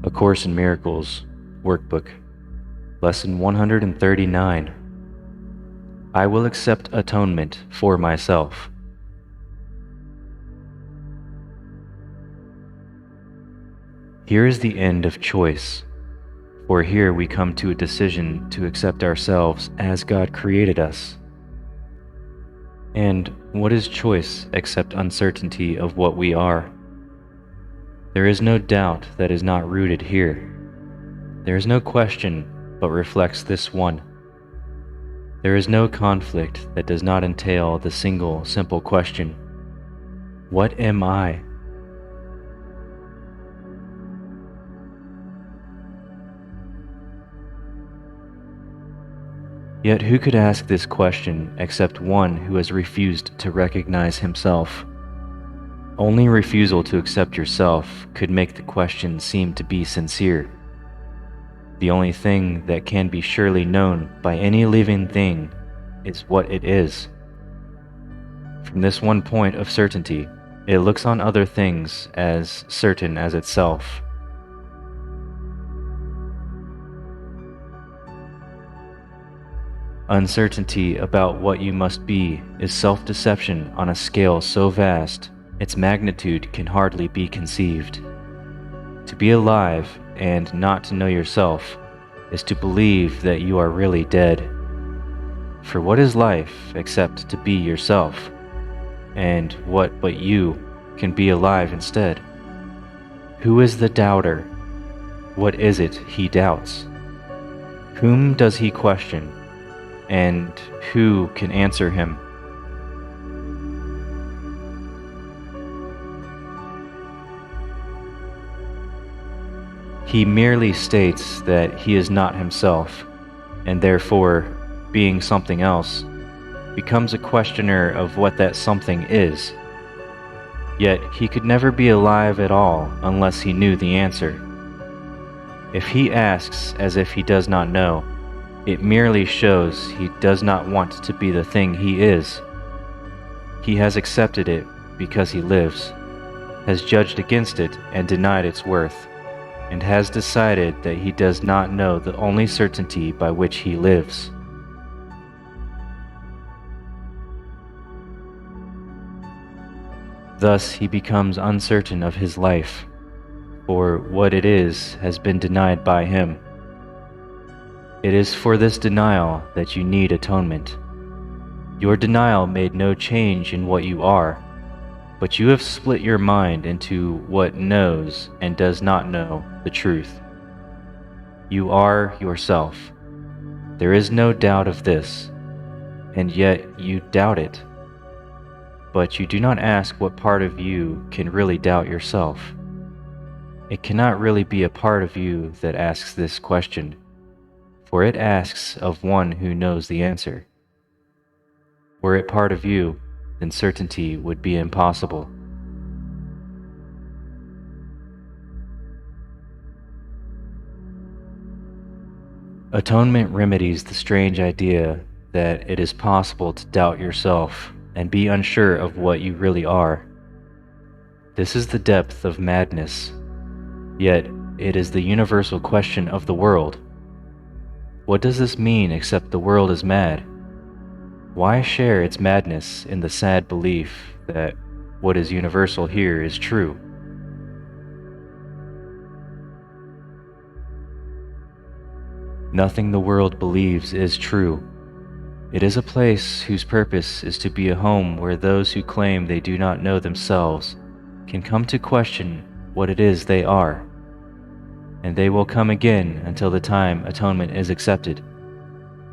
A Course in Miracles, Workbook, Lesson 139. I will accept atonement for myself. Here is the end of choice, for here we come to a decision to accept ourselves as God created us. And what is choice except uncertainty of what we are? There is no doubt that is not rooted here. There is no question but reflects this one. There is no conflict that does not entail the single, simple question, what am I? Yet who could ask this question except one who has refused to recognize himself? Only refusal to accept yourself could make the question seem to be sincere. The only thing that can be surely known by any living thing is what it is. From this one point of certainty, it looks on other things as certain as itself. Uncertainty about what you must be is self-deception on a scale so vast, its magnitude can hardly be conceived. To be alive and not to know yourself is to believe that you are really dead. For what is life except to be yourself? And what but you can be alive instead? Who is the doubter? What is it he doubts? Whom does he question? And who can answer him? He merely states that he is not himself, and therefore, being something else, becomes a questioner of what that something is. Yet he could never be alive at all unless he knew the answer. If he asks as if he does not know, it merely shows he does not want to be the thing he is. He has accepted it because he lives, has judged against it and denied its worth, and has decided that he does not know the only certainty by which he lives. Thus he becomes uncertain of his life, for what it is has been denied by him. It is for this denial that you need atonement. Your denial made no change in what you are, but you have split your mind into what knows and does not know the truth. You are yourself. There is no doubt of this, and yet you doubt it. But you do not ask what part of you can really doubt yourself. It cannot really be a part of you that asks this question, for it asks of one who knows the answer. Were it part of you, then certainty would be impossible. Atonement remedies the strange idea that it is possible to doubt yourself and be unsure of what you really are. This is the depth of madness, yet it is the universal question of the world. What does this mean except the world is mad? Why share its madness in the sad belief that what is universal here is true? Nothing the world believes is true. It is a place whose purpose is to be a home where those who claim they do not know themselves can come to question what it is they are. And they will come again until the time atonement is accepted,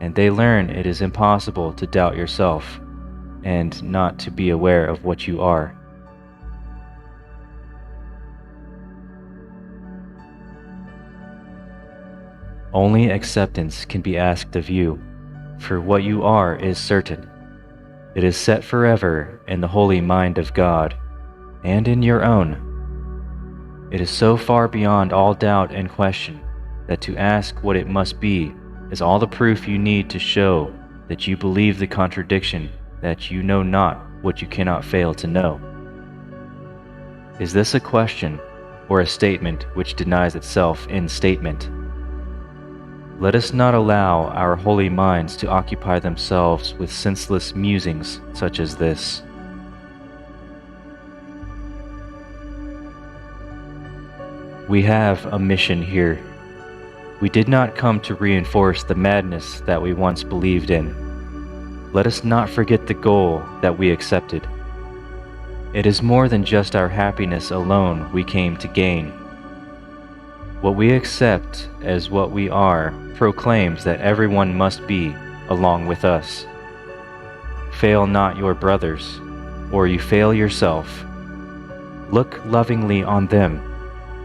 and they learn it is impossible to doubt yourself and not to be aware of what you are. Only acceptance can be asked of you, for what you are is certain. It is set forever in the holy mind of God, and in your own. It is so far beyond all doubt and question that to ask what it must be is all the proof you need to show that you believe the contradiction that you know not what you cannot fail to know. Is this a question, or a statement which denies itself in statement. Let us not allow our holy minds to occupy themselves with senseless musings such as this. We have a mission here. We did not come to reinforce the madness that we once believed in. Let us not forget the goal that we accepted. It is more than just our happiness alone we came to gain. What we accept as what we are proclaims that everyone must be along with us. Fail not your brothers, or you fail yourself. Look lovingly on them,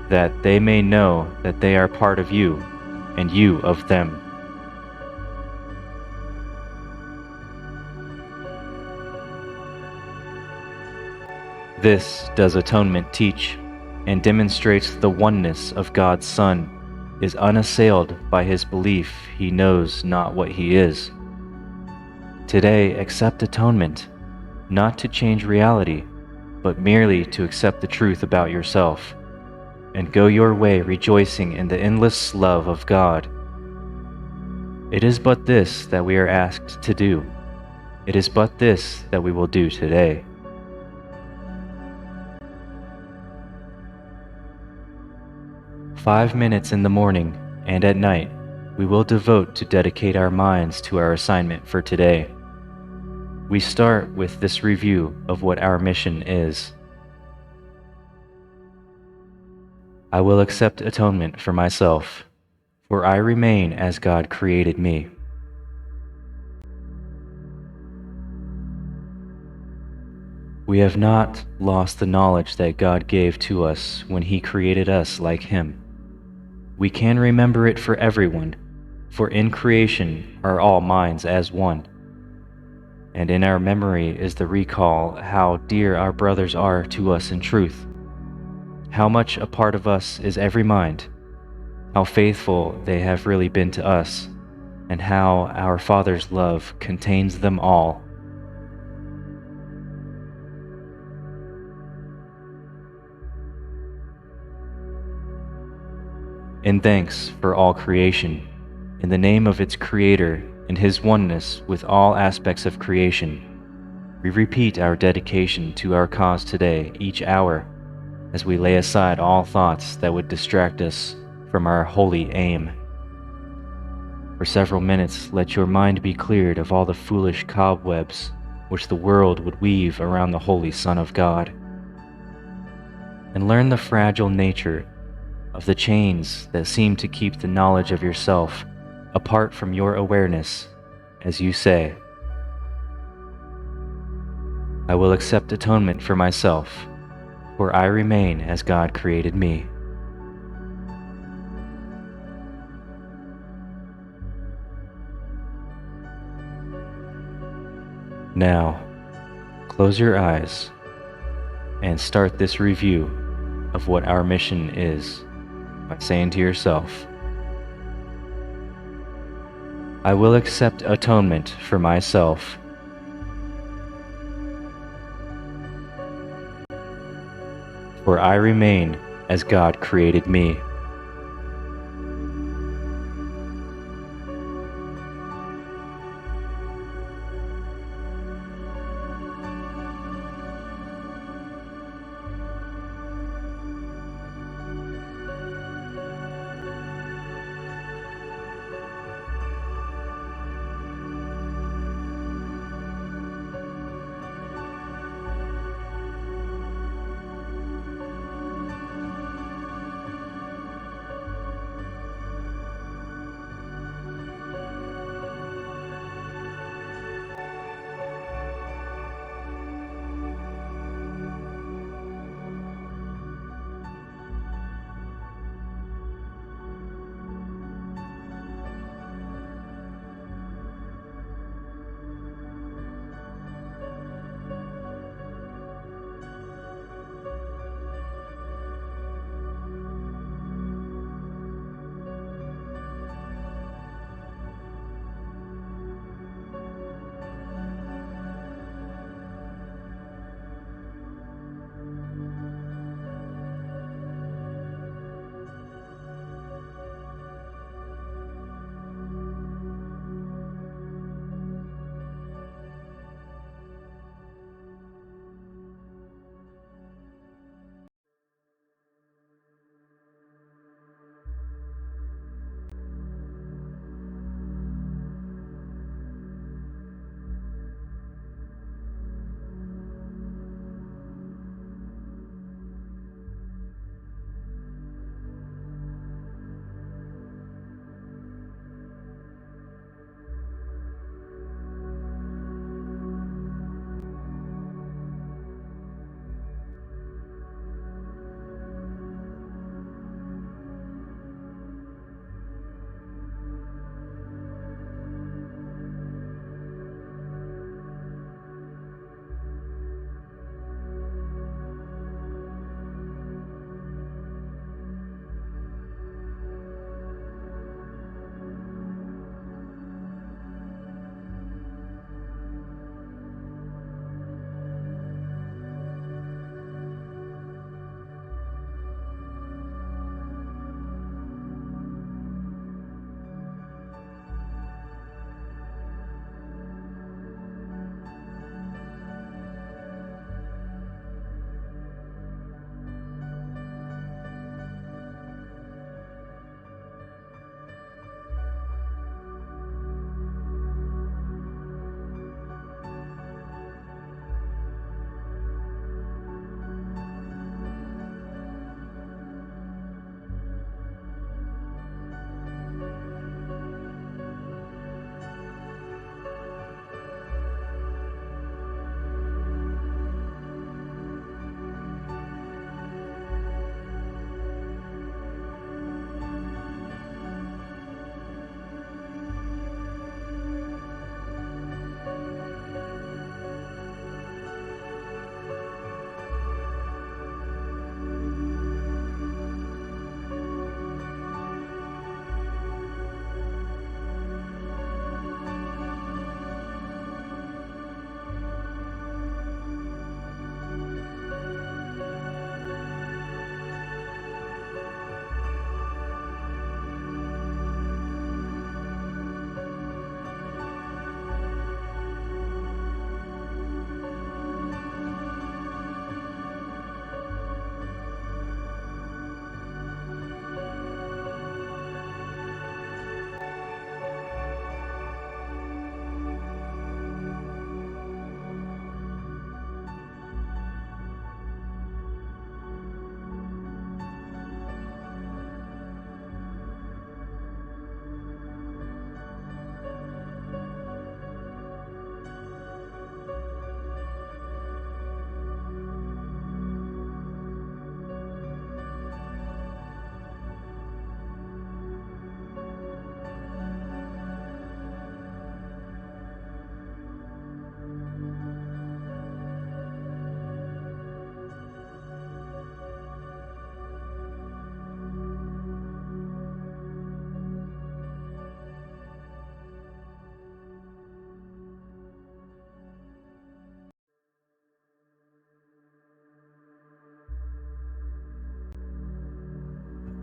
that they may know that they are part of you, and you of them. This does Atonement teach, and demonstrates the oneness of God's Son is unassailed by his belief he knows not what he is. Today, accept Atonement, not to change reality, but merely to accept the truth about yourself, and go your way rejoicing in the endless love of God. It is but this that we are asked to do. It is but this that we will do today. "5 minutes in the morning and at night we will devote to dedicate our minds to our assignment for today. We start with this review of what our mission is. I will accept atonement for myself, for I remain as God created me. We have not lost the knowledge that God gave to us when He created us like Him. We can remember it for everyone, for in creation are all minds as one. And in our memory is the recall how dear our brothers are to us in truth, how much a part of us is every mind, how faithful they have really been to us, and how our Father's love contains them all. In thanks for all creation, in the name of its Creator and His oneness with all aspects of creation, we repeat our dedication to our cause today each hour as we lay aside all thoughts that would distract us from our holy aim. For several minutes, let your mind be cleared of all the foolish cobwebs which the world would weave around the Holy Son of God, and learn the fragile nature of the chains that seem to keep the knowledge of yourself apart from your awareness, as you say, I will accept atonement for myself, for I remain as God created me. Now, close your eyes and start this review of what our mission is by saying to yourself, I will accept atonement for myself, for I remain as God created me.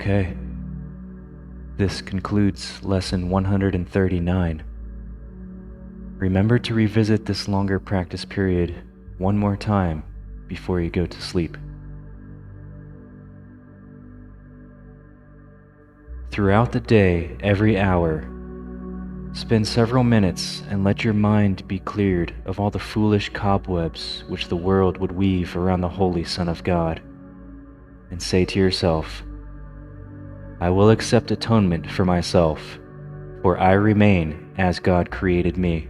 Okay. This concludes Lesson 139. Remember to revisit this longer practice period one more time before you go to sleep. Throughout the day, every hour, spend several minutes and let your mind be cleared of all the foolish cobwebs which the world would weave around the Holy Son of God, and say to yourself, I will accept atonement for myself, for I remain as God created me.